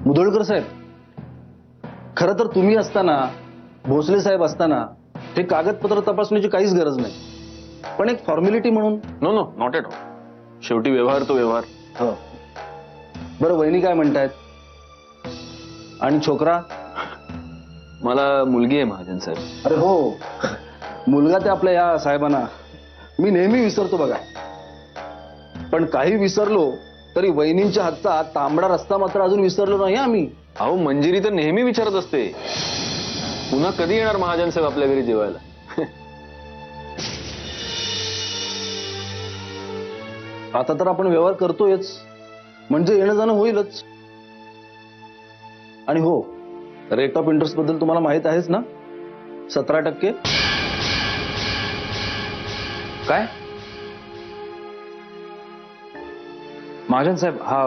मुधोळकर साहेब, खरं तर तुम्ही असताना, भोसले साहेब असताना हे कागदपत्र तपासण्याची काहीच गरज नाही, पण एक फॉर्मॅलिटी म्हणून. No no, not at all. शेवटी व्यवहार तो व्यवहार. हो. बरं, वहिनी काय म्हणतायत? आणि छोकरा? मला मुलगी आहे महाजन साहेब. अरे हो, मुलगा ते आपल्या या साहेबांना मी नेहमी विसरतो बघा. पण काही विसरलो तरी वहिनींच्या हातचा तांबडा रस्ता मात्र अजून विसरलो नाही आम्ही. अहो, मंजिरी तर नेहमी विचारत असते, पुन्हा कधी येणार महाजन साहेब आपल्या घरी जेवायला. आता तर आपण व्यवहार करतोयच, म्हणजे येणं जाणं होईलच. आणि हो, रेट ऑफ इंटरेस्ट बद्दल तुम्हाला माहित आहेच ना, 17%. काय महाजन साहेब, हा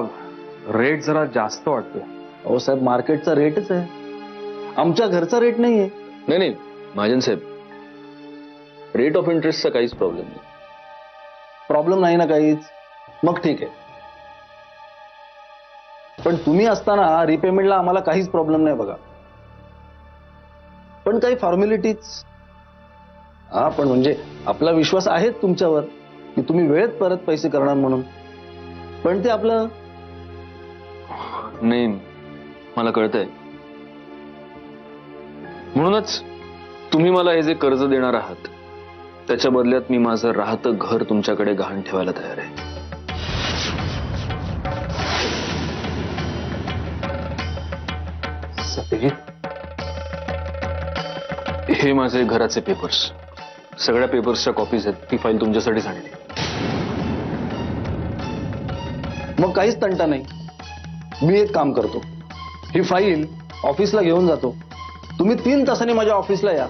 रेट जरा जास्त वाटतोय. अहो साहेब, मार्केटचा रेटच आहे, आमच्या घरचा रेट नाहीये. नाही नाही महाजन साहेब, रेट ऑफ इंटरेस्टचा काहीच प्रॉब्लेम नाही. प्रॉब्लेम नाही ना काहीच? मग ठीक आहे. पण तुम्ही असताना रिपेमेंटला आम्हाला काहीच प्रॉब्लेम नाही बघा. पण काही फॉर्मॅलिटीज. हा, पण म्हणजे आपला विश्वास आहे तुमच्यावर की तुम्ही वेळेत परत पैसे करणार म्हणून. पण ते आपलं नाही, मला कळतंय. म्हणूनच तुम्ही मला हे जे कर्ज देणार आहात त्याच्या बदल्यात मी माझं राहतं घर तुमच्याकडे गहाण ठेवायला तयार आहे. सत्यजित, हे माझे घराचे पेपर्स, सगळ्या पेपर्सच्या कॉपीज आहेत. ती फाईल तुमच्यासाठीच आणली. मग काहीच तंटा नाही. मी एक काम करतो, ही फाईल ऑफिसला घेऊन जातो. तुम्ही 3 तासांनी माझ्या ऑफिसला या,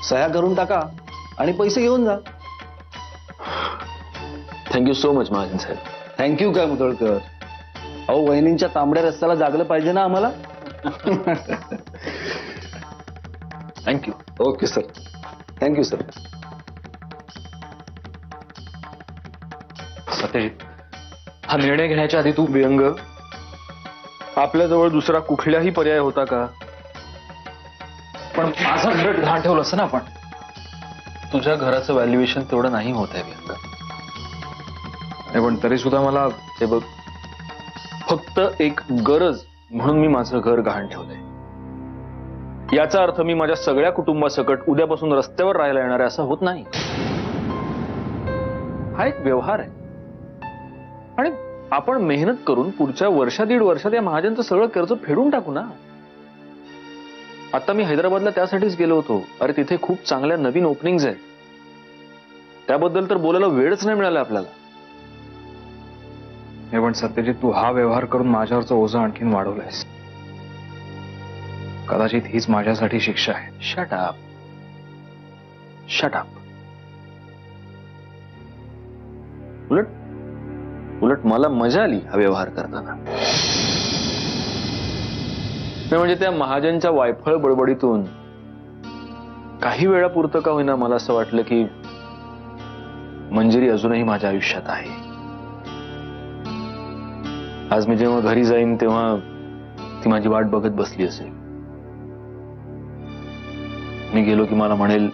सह्या करून टाका आणि पैसे घेऊन जा. थँक्यू सो मच महाजन साहेब. थँक्यू काय मुधोळकर. अहो, वहिनींच्या तांबड्या रस्त्याला जागलं पाहिजे ना आम्हाला. Thank you. Okay sir, thank you sir. Satyajit, हा निर्णय घेण्याच्या आधी तू व्यंग, आपल्याजवळ दुसरा कुठलाही पर्याय होता का? पण माझं घर गहाण ठेवलं असतं ना आपण. तुझ्या घराचं व्हॅल्युएशन तेवढं नाही होत आहे व्यंग. पण तरी सुद्धा मला हे बघ, फक्त एक गरज म्हणून मी माझं घर गहाण ठेवलंय. याचा अर्थ मी माझ्या सगळ्या कुटुंबासकट उद्यापासून रस्त्यावर राहायला येणार आहे असं होत नाही. हा एक व्यवहार आहे आणि आपण मेहनत करून पुढच्या वर्षा 1.5 वर्षात या महाजनचं सगळं कर्ज फेडून टाकू ना. आता मी हैदराबादला त्यासाठीच गेलो होतो. अरे, तिथे खूप चांगल्या नवीन ओपनिंग्स आहेत. त्याबद्दल तर बोलायला वेळच नाही मिळाला आपल्याला. पण सत्यजित, तू हा व्यवहार करून माझ्यावरचं ओझं आणखीन वाढवलंयस. कदाचित हीच माझ्यासाठी शिक्षा आहे. Shut up, shut up. उलट मला मजा आली हा व्यवहार करताना. म्हणजे त्या महाजनच्या वायफळ बडबडीतून काही वेळापुरतं का होईना मला असं वाटलं की मंजिरी अजूनही माझ्या आयुष्यात आहे. आज मी जेव्हा घरी जाईन तेव्हा ती माझी वाट बघत बसली असेल. मी गेलो की मला म्हणेल,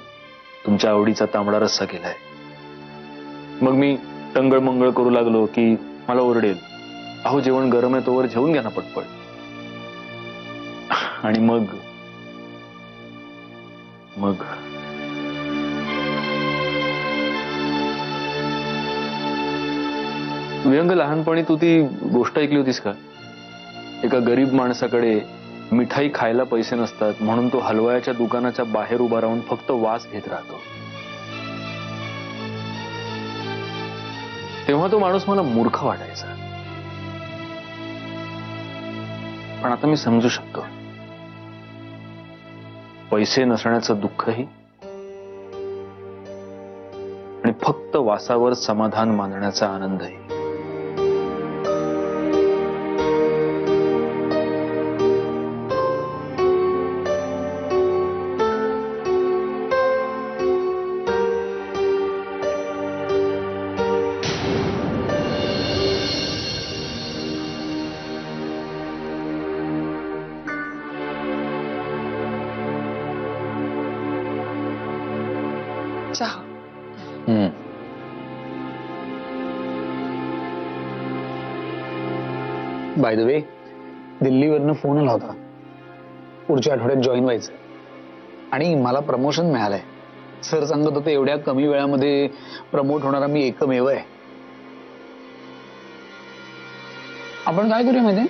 तुमच्या आवडीचा तांबडा रस्सा केलाय. मग मी टंगळ मंगळ करू लागलो की मला ओरडेल, अहो जेवण गरम आहे तोवर जेवून घ्या ना पटपट. आणि मग व्यंग, लहानपणी तू ती गोष्ट ऐकली होतीस का? एका गरीब माणसाकडे मिठाई खायला पैसे नसतात म्हणून तो हलवायाच्या दुकानाच्या बाहेर उभा राहून फक्त वास घेत राहतो. तेव्हा तो माणूस मला मूर्ख वाटायचा. पण आता मी समजू शकतो, पैसे नसण्याचं दुःखही आणि फक्त वासावर समाधान मानण्याचा आनंदही. चहा. बाय द वे, दिल्लीवरनं फोन आला होता. पुढच्या आठवड्यात जॉईन व्हायचं आणि मला प्रमोशन मिळालंय. सर सांगत होते एवढ्या कमी वेळामध्ये प्रमोट होणारा मी एकमेव आहे. आपण काय करूया माहिती,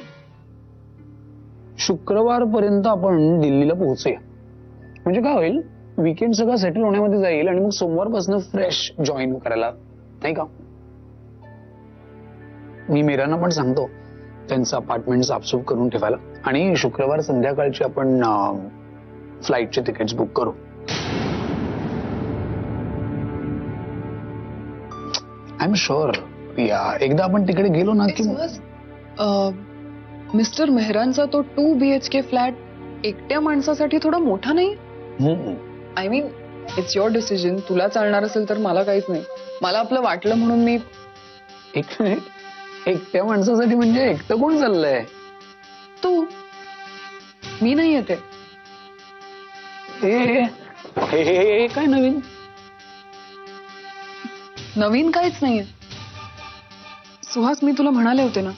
शुक्रवारपर्यंत आपण दिल्लीला पोहोचूया. म्हणजे काय होईल, वीकेंड सगळं सेटल होण्यामध्ये जाईल आणि मग सोमवारपासून फ्रेश जॉईन करायला, नाही का? मी मीरांना पण सांगतो त्यांचं अपार्टमेंट साफसूफ करून ठेवायला आणि शुक्रवार संध्याकाळची आपण फ्लाईटचे तिकीट्स बुक करू. आय एम शुअर एकदा आपण तिकडे गेलो ना की मिस्टर मेहरांचा तो 2 BHK फ्लॅट एकट्या माणसासाठी थोडा मोठा नाही? I mean it's your decision. तुला चालणार असेल तर मला काहीच नाही. मला आपलं वाटलं म्हणून मी. एक मिनिट, एकट्या माणसासाठी म्हणजे एकटं कोण चाललंय? तू. मी नाही येते. हे काय नवीन? नवीन काहीच नाहीये सुहास. मी तुला म्हणाले होते ना,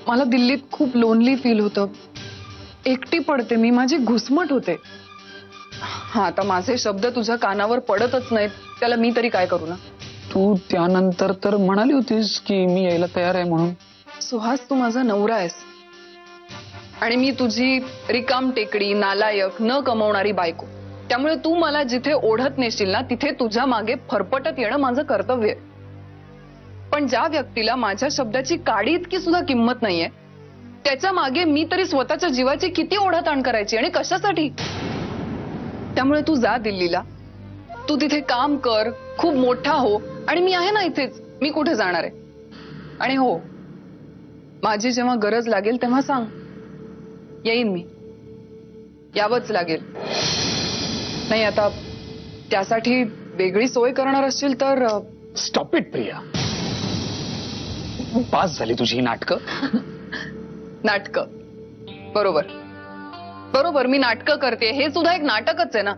मला दिल्लीत खूप लोनली फील होतं. एकटी पडते मी, माझी घुसमट होते. हा, आता माझे शब्द तुझ्या कानावर पडतच नाहीत, त्याला मी तरी काय करू ना. तू त्यानंतर तर म्हणाली होतीस की मी यायला तयार आहे म्हणून. सुहास, तू माझा नवरा आहेस आणि मी तुझी रिकाम टेकडी, नालायक, न कमवणारी बायको. त्यामुळे तू मला जिथे ओढत नेशील ना, तिथे तुझ्या मागे फरफटत येणं माझं कर्तव्य आहे. पण ज्या व्यक्तीला माझ्या शब्दाची काडी इतकी सुद्धा किंमत नाहीये, त्याच्या मागे मी तरी स्वतःच्या जीवाची किती ओढाताण करायची आणि कशासाठी? त्यामुळे तू जा दिल्लीला, तू तिथे काम कर, खूप मोठा हो, आणि मी आहे ना इथेच. मी कुठे जाणार आहे? आणि हो, माझी जेव्हा गरज लागेल तेव्हा सांग, येईन मी. यावंच लागेल. नाही, आता त्यासाठी वेगळी सोय करणार असशील तर. स्टॉप इट प्रिया, पास झाली तुझी नाटकं. नाटकं? बरोबर बरोबर, मी नाटकं करते. हे सुद्धा एक नाटकच आहे ना.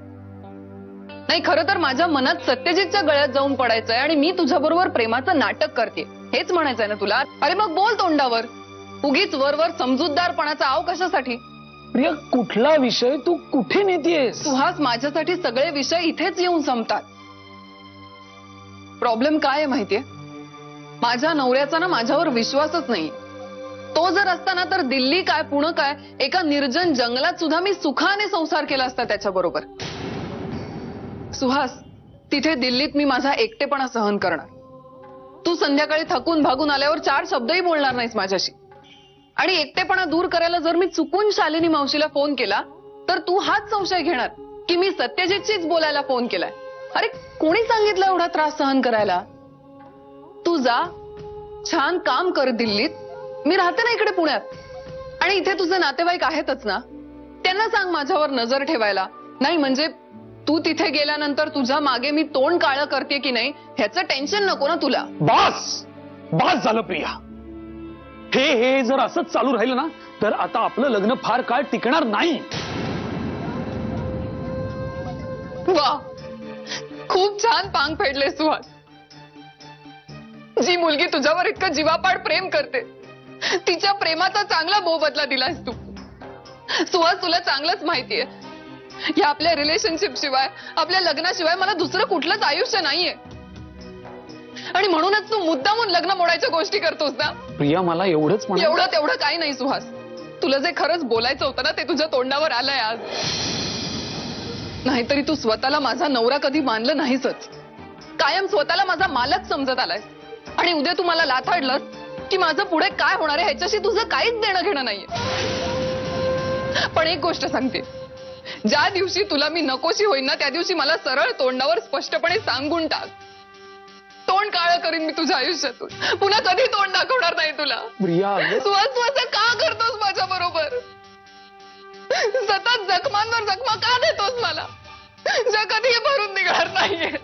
नाही, खरं तर माझ्या मनात सत्यजितच्या गळ्यात जाऊन पडायचंय आणि मी तुझ्याबरोबर प्रेमाचं नाटक करते, हेच म्हणायचंय ना तुला? अरे मग बोल तोंडावर. उगीच वरवर समजूतदारपणाचा आव कशासाठी? प्रिया, कुठला विषय तू कुठे नेतेस? सुहास, माझ्यासाठी सगळे विषय इथेच येऊन संपतात. प्रॉब्लेम काय आहे माहितीये? माझ्या नवऱ्याचा ना माझ्यावर विश्वासच नाही. तो जर असताना तर दिल्ली काय, पुणे काय, एका निर्जन जंगलात सुद्धा मी सुखाने संसार केला असता त्याच्याबरोबर. सुहास, तिथे दिल्लीत मी माझा एकटेपणा सहन करणार. तू संध्याकाळी थकून भागून आल्यावर 4 शब्दही बोलणार नाहीस माझ्याशी. आणि एकटेपणा दूर करायला जर मी चुकून शालिनी मावशीला फोन केला तर तू हाच संशय घेणार की मी सत्यजितशीच बोलायला फोन केलाय. अरे, कोणी सांगितलं एवढा त्रास सहन करायला? तू जा, छान काम कर दिल्लीत. मी राहते ना इकडे पुण्यात, आणि इथे तुझे नातेवाईक आहेतच ना, त्यांना सांग माझ्यावर नजर ठेवायला. नाही म्हणजे तू तिथे गेल्यानंतर तुझ्या मागे मी तोंड काळं करते की नाही ह्याचं टेन्शन नको ना तुला. बास झालं प्रिया. हे जर असंच चालू राहिलं ना तर आता आपलं लग्न फार काळ टिकणार नाही. वा, खूप छान पांग फेडले सुहास. जी मुलगी तुझ्यावर इतकं जीवापाड प्रेम करते, तिच्या प्रेमाचा चांगला मोबदला दिलास तू. सुहास, तुला चांगलंच माहितीये, या आपल्या रिलेशनशिप शिवाय, आपल्या लग्नाशिवाय मला दुसरं कुठलंच आयुष्य नाहीये. आणि म्हणूनच तू मुद्दामून लग्न मोडायच्या गोष्टी करतोस ना. प्रिया, मला एवढंच एवढं तेवढं काही नाही सुहास. तुला जे खरंच बोलायचं होतं ना ते तुझ्या तोंडावर आलंय आज. नाहीतरी तू स्वतःला माझा नवरा कधी मानलं नाहीसच. कायम स्वतःला माझा मालक समजत आलाय. आणि उद्या तू मला लाथाडलंस की माझं पुढे काय होणार आहे ह्याच्याशी तुझं काहीच देणं घेणं नाहीये. पण एक गोष्ट सांगते, ज्या दिवशी तुला मी नकोशी होईन ना त्या दिवशी मला सरळ तोंडावर स्पष्टपणे सांगून टाक. तोंड काळं करीन मी तुझ्या आयुष्यातून. पुन्हा कधी तोंड दाखवणार नाही तुला. प्रिया, सुहास, तू असं का करतोस माझ्या बरोबर? सतत जखमांवर जखमा का देतोस मला, ज्या कधी भरून निघणार नाहीये?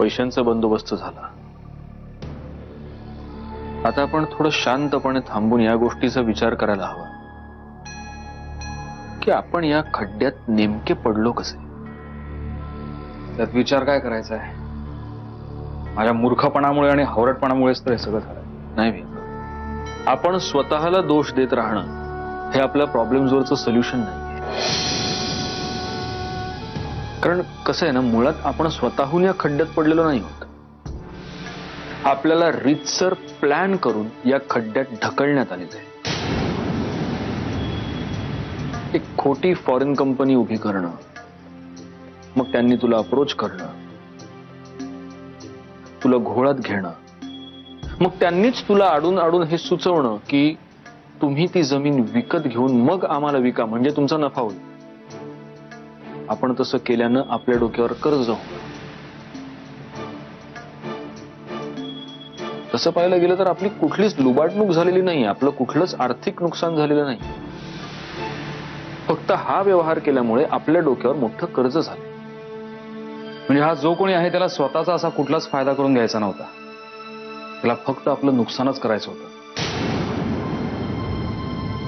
पैशांचा बंदोबस्त झाला. आता आपण थोडं शांतपणे थांबून या गोष्टीचा विचार करायला हवा की आपण या खड्ड्यात नेमके पडलो कसे. त्यात विचार काय करायचा आहे? माझ्या मूर्खपणामुळे आणि हावरटपणामुळेच तर हे सगळं झालं. नाही भीम, आपण स्वतःला दोष देत राहणं हे आपल्या प्रॉब्लेम्सवरचं सोल्युशन नाहीये. कारण कसं आहे ना, मुळात आपण स्वतःहून या खड्ड्यात पडलेलो नाही आहोत. आपल्याला रीतसर प्लॅन करून या खड्ड्यात ढकलण्यात आलेलं आहे. एक खोटी फॉरेन कंपनी उभी करणं, मग त्यांनी तुला अप्रोच करणं, तुला घोळात घेणं, मग त्यांनीच तुला आडून आडून हे सुचवणं की तुम्ही ती जमीन विकत घेऊन मग आम्हाला विका म्हणजे तुमचा नफा होईल. आपण तसं केल्यानं आपल्या डोक्यावर कर्ज जाऊ. तसं पाहायला गेलं तर आपली कुठलीच लुबाडणूक झालेली नाही, आपलं कुठलंच आर्थिक नुकसान झालेलं नाही. फक्त हा व्यवहार केल्यामुळे आपल्या डोक्यावर मोठं कर्ज झालं. म्हणजे हा जो कोणी आहे त्याला स्वतःचा असा कुठलाच फायदा करून घ्यायचा नव्हता. त्याला फक्त आपलं नुकसानच करायचं होतं.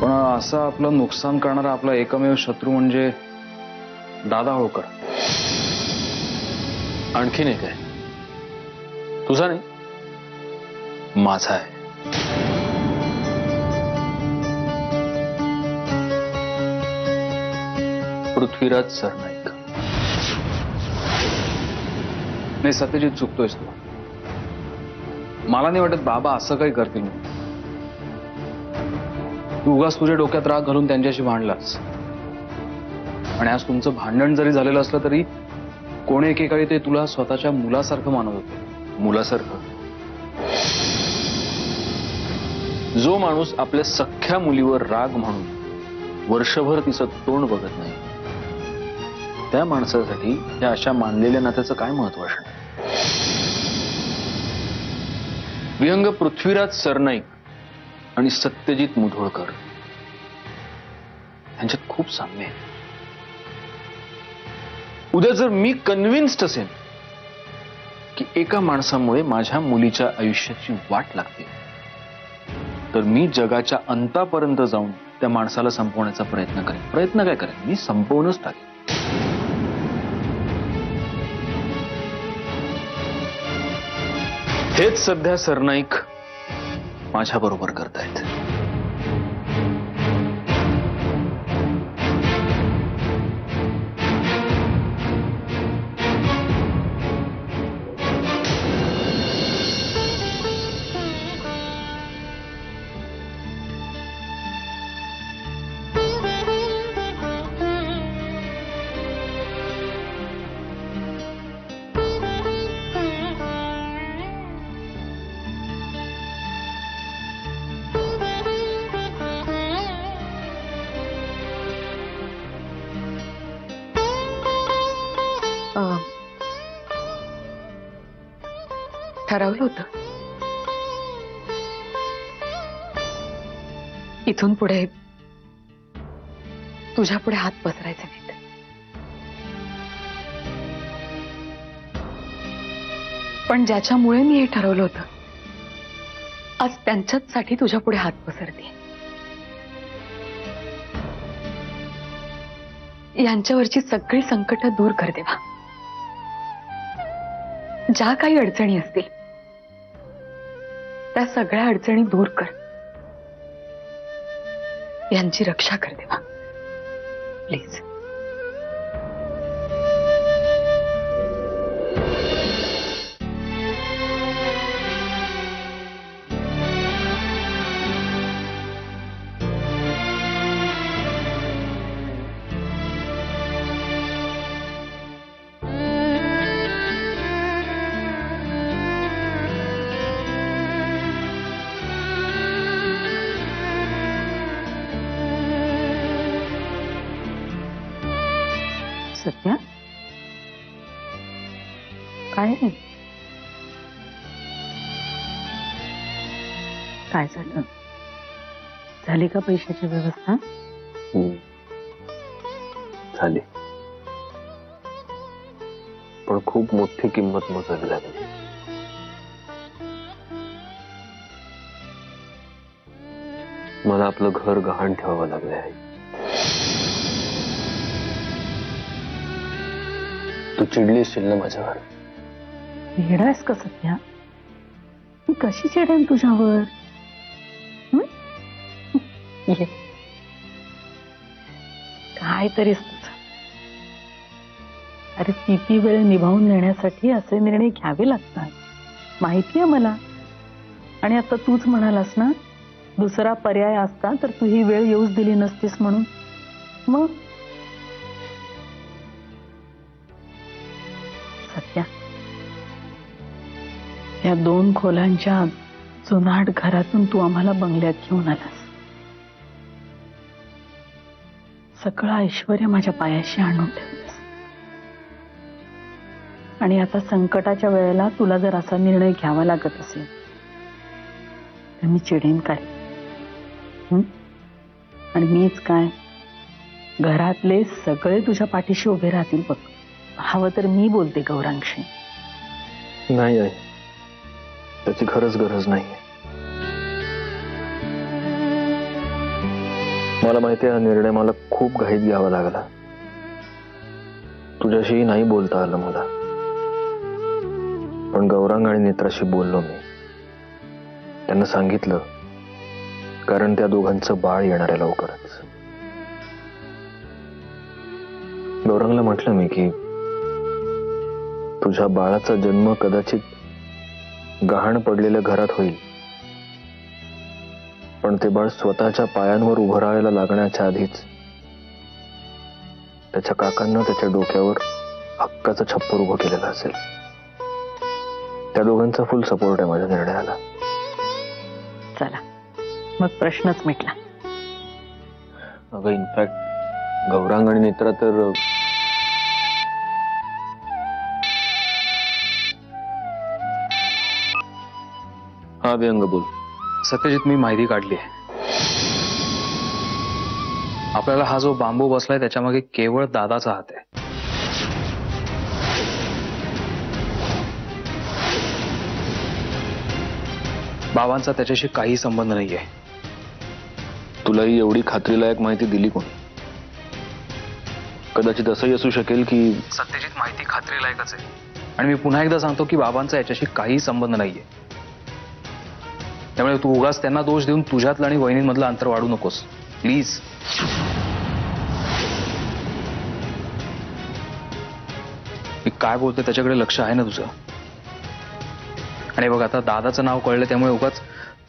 पण असं आपलं नुकसान करणारा आपला एकमेव शत्रू म्हणजे दादा होळकर. आणखीन एक आहे, तुझा नाही माझा आहे. पृथ्वीराज सरनाईक. नाही सत्यजित, चुकतोयस तू. मला नाही वाटत बाबा असं काही करतील म्हणून. तू उगाच तुझ्या डोक्यात राग घालून त्यांच्याशी भांडलास. आणि आज तुमचं भांडण जरी झालेलं असलं तरी कोणी एकेकाळी ते तुला स्वतःच्या मुलासारखं मानत होते. मुलासारखं? जो माणूस आपल्या सख्ख्या मुलीवर राग म्हणून वर्षभर तिचं तोंड बघत नाही, त्या माणसासाठी त्या अशा मानलेल्या नात्याचं काय महत्व असणार? विहंग पृथ्वीराज सरनाईक आणि सत्यजित मुधोळकर यांच्यात खूप साम्य आहे. उद्या जर मी कन्व्हिन्स्ड असेल की एका माणसामुळे माझ्या मुलीच्या आयुष्याची वाट लागते, तर मी जगाच्या अंतापर्यंत जाऊन त्या माणसाला संपवण्याचा प्रयत्न करेन. प्रयत्न काय करेन, मी संपवूनच टाकेन. हेच सध्या सरनाईक माझ्या बरोबर करतायत. ठरवलं होतं इथून पुढे तुझ्या पुढे हात पसरायचे नाहीत. पण ज्याच्यामुळे मी हे ठरवलं होतं, आज त्यांच्याच साठी तुझ्या पुढे हात पसरते. यांच्यावरची सगळी संकट दूर कर देवा. ज्या काही अडचणी असतील त्या सगळ्या अडचणी दूर कर. यांची रक्षा कर देवा, प्लीज. सत्या, काय काय झालं? झाली का पैशाची व्यवस्था? झाली. आपण खूप मोठी किंमत मोजावी लागेल. मला आपलं घर गहाण ठेवावं लागलं आहे. तू चिडली असशील ना माझ्यावर? येडायस का सध्या? मी कशी चिडेन तुझ्यावर? हं? ये. काय तरीच तुझं. अरे किती वेळ निभावून नेण्यासाठी असे निर्णय घ्यावे लागतात, माहितीये मला. आणि आता तूच म्हणालास ना, दुसरा पर्याय असता तर तू ही वेळ येऊच दिली नसतीस म्हणून. मग सत्या, या 2 खोल्यांच्या जुनाट घरातून तू आम्हाला बंगल्यात घेऊन आलास. सगळं ऐश्वर्य माझ्या पायाशी आणून ठेवलंस. आणि आता संकटाच्या वेळेला तुला जर असा निर्णय घ्यावा लागत असेल तर मी चिडेन काय? आणि मीच काय, घरातले सगळे तुझ्या पाठीशी उभे राहतील बघ. हवं तर मी बोलते गौरांशी. नाही आहे, त्याची खरंच गरज नाही. मला माहिती आहे हा निर्णय मला खूप घाईत घ्यावा लागला. तुझ्याशीही नाही बोलता आलं मला. पण गौरांग आणि नेत्राशी बोललो मी. त्यांना सांगितलं, कारण त्या दोघांचं बाळ येणार आहे लवकरच. गौरांगला म्हटलं मी की तुझ्या बाळाचा जन्म कदाचित गहाण पडलेल्या घरात होईल, पण ते बाळ स्वतःच्या पायांवर उभं राहायला लागण्याच्या आधीच त्याच्या काकांना त्याच्या डोक्यावर हक्काचं छप्पर उभं केलेलं असेल. त्या दोघांचा फुल सपोर्ट आहे माझ्या निर्णयाला. चला मग प्रश्नच मिटला. अगं इनफॅक्ट गौरांग आणि नेत्रा तर हा व्यंग बोल. सत्यजित, मी माहिती काढली आहे. आपल्याला हा जो बांबू बसलाय त्याच्यामागे केवळ दादाचा हात आहे. बाबांचा त्याच्याशी काही संबंध नाहीये. तुलाही एवढी खात्रीलायक माहिती दिली कोणी? कदाचित असंही असू शकेल की सत्यजित, माहिती खात्रीलायकच आहे. आणि मी पुन्हा एकदा सांगतो की बाबांचा याच्याशी काही संबंध नाहीये. त्यामुळे तू उगाच त्यांना दोष देऊन तुझ्यातलं आणि वहिनींमधलं अंतर वाढू नकोस प्लीज. मी काय बोलतो त्याच्याकडे लक्ष आहे ना तुझं? आणि बघ, आता दादाचं नाव कळलं त्यामुळे उगाच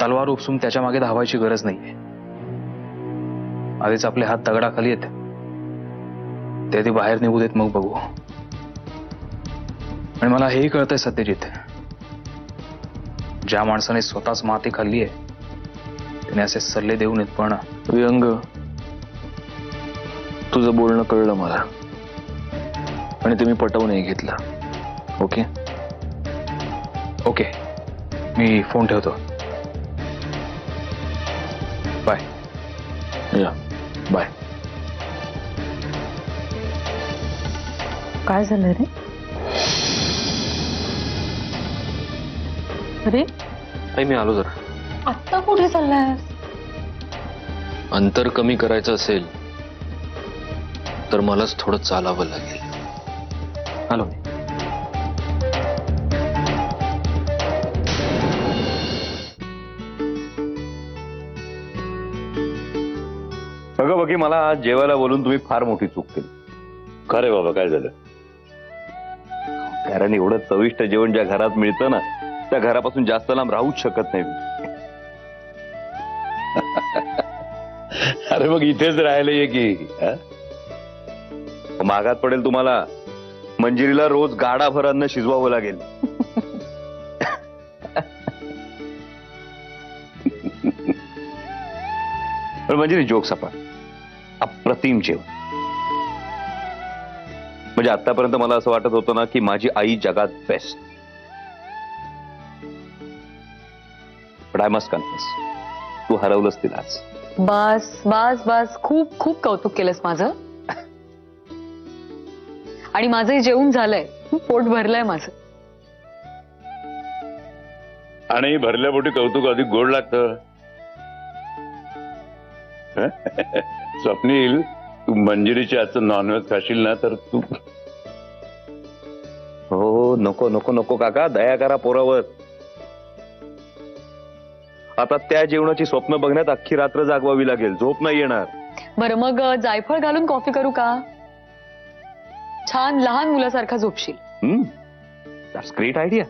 तलवार उपसून त्याच्या मागे धावायची गरज नाहीये. आधीच आपले हात दगडाखाली आहेत, ते आधी बाहेर निघू देत, मग बघू. आणि मला हेही कळतंय सत्यजित, ज्या माणसाने स्वतःच माती खाल्ली आहे त्याने असे सल्ले देऊ नयेत. पण व्यंग, तुझं बोलणं कळलं मला आणि ते मी पटवूनही घेतलं. ओके ओके, मी फोन ठेवतो. बाय. या बाय. काय झालं रे? अरे नाही, मी आलो जरा. आत्ता कुठे चाललाय? अंतर कमी करायचं असेल तर मलाच थोडं चालावं लागेल. आलो मी. बघा बघी, मला आज जेवायला बोलून तुम्ही फार मोठी चूक केली. खरे बाबा, काय झालं? कारण एवढं चविष्ट जेवण ज्या घरात मिळतं ना, त्या घरापासून जास्त लांब राहूच शकत नाही. अरे मग इथेच राहायला ये की. मागात पडेल तुम्हाला. मंजिरीला रोज गाडाभर अन्न शिजवावं लागेल. पण मंजिरी, जोक सपा अप्रतिम जेवण. म्हणजे आतापर्यंत मला असं वाटत होतं ना की माझी आई जगात best. But I must confess, तू हरवलंस तिलाच. बस बस बस, खूप खूप कौतुक केलंस माझं. आणि माझंही जेवण झालंय, पोट भरलंय माझं. आणि भरल्या पोटी कौतुक अधिक गोड लागतं. स्वप्नील, तू मंजिरीच्या आजचं नॉनव्हेज खाशील ना तर तू. हो, नको नको नको काका, दया करा पोरावर. आता त्या जेवणाची स्वप्न बघण्यात अख्खी रात्र जागवावी लागेल, झोप नाही येणार. बरं मग जायफळ घालून कॉफी करू का? छान लहान मुलासारखा झोपशील. That's great idea.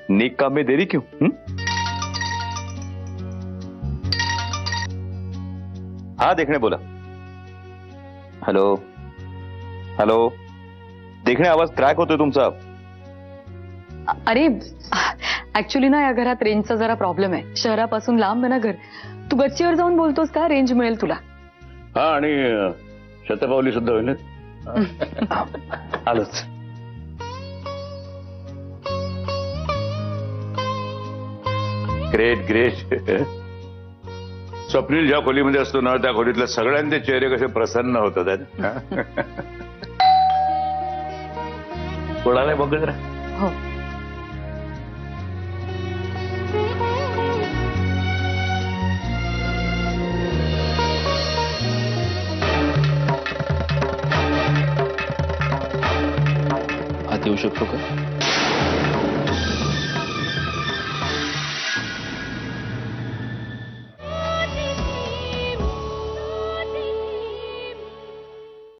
नेक काम में देरी क्यों? हाँ, देखने बोला. हॅलो हॅलो, देखणे आवाज क्रॅक होतोय तुमचा. अरे ऍक्च्युली ना या घरात रेंजचा जरा प्रॉब्लेम आहे. शहरापासून लांब आहे ना घर. तू गच्चीवर जाऊन बोलतोस का? रेंज मिळेल तुला. हा, आणि शतपावली सुद्धा होईल. आलोच. Great great. स्वप्नील ज्या खोलीमध्ये असतो ना त्या खोलीतल्या सगळ्यांचे चेहरे कसे प्रसन्न होतात. कोणाला बघ जरा. हो. आत येऊ शकतो का?